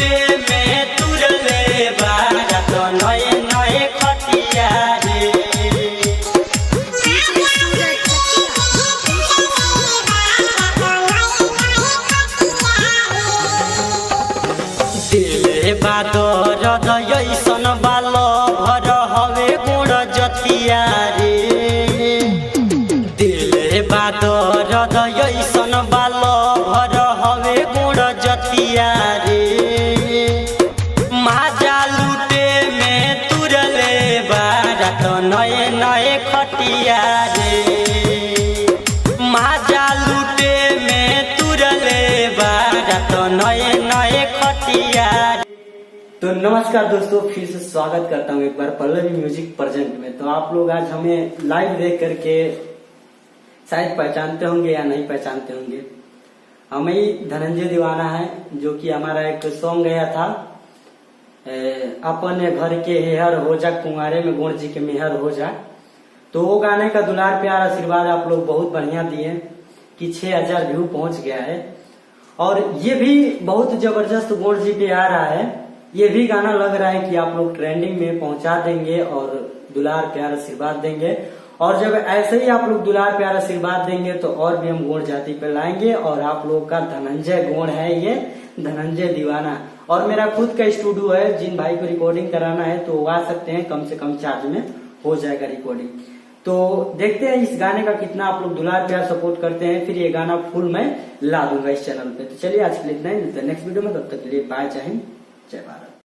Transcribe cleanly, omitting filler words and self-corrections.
लूटे में तुरले बारा तो नए नए खटिया रे। दिले बादर दयसन बाल भर हवे गुण जतिया रे। दिले बादर दयसन बाल भर हवे गुण जतिया रे। माजा लूटे में तुरले बारा तो नए नए खटिया रे। माजा लूटे में तुरले बारा तो नए नए खटिया। तो नमस्कार दोस्तों, फिर से स्वागत करता हूँ एक बार पल्लवी म्यूजिक प्रेजेंट में। तो आप लोग आज हमें लाइव देख करके शायद पहचानते होंगे या नहीं पहचानते होंगे। हमें ही धनंजय दीवाना है, जो कि हमारा एक सॉन्ग गया था अपने घर के हेहर हो जा, कुंवारे में गुण जी के मेहर हो जा। तो वो गाने का दुलार प्यार आशीर्वाद आप लोग बहुत बढ़िया दिए कि 6000 व्यू पहुंच गया है। और ये भी बहुत जबरदस्त गुण जी पे आ रहा है। ये भी गाना लग रहा है कि आप लोग ट्रेंडिंग में पहुंचा देंगे और दुलार प्यार आशीर्वाद देंगे। और जब ऐसे ही आप लोग दुलार प्यार आशीर्वाद देंगे तो और भी हम गुण जाति पे लाएंगे। और आप लोग का धनंजय गुण है ये, धनंजय दीवाना। और मेरा खुद का स्टूडियो है, जिन भाई को रिकॉर्डिंग कराना है तो आ सकते हैं, कम से कम चार्ज में हो जाएगा रिकॉर्डिंग। तो देखते हैं इस गाने का कितना आप लोग दुलार प्यार सपोर्ट करते हैं। फिर ये गाना फुल मैं ला दूंगा इस चैनल पे। तो चलिए आज के लिए इतना ही, मिलते हैं नेक्स्ट वीडियो में। तब तक के लिए बाय, जय हिंद, जय भारत।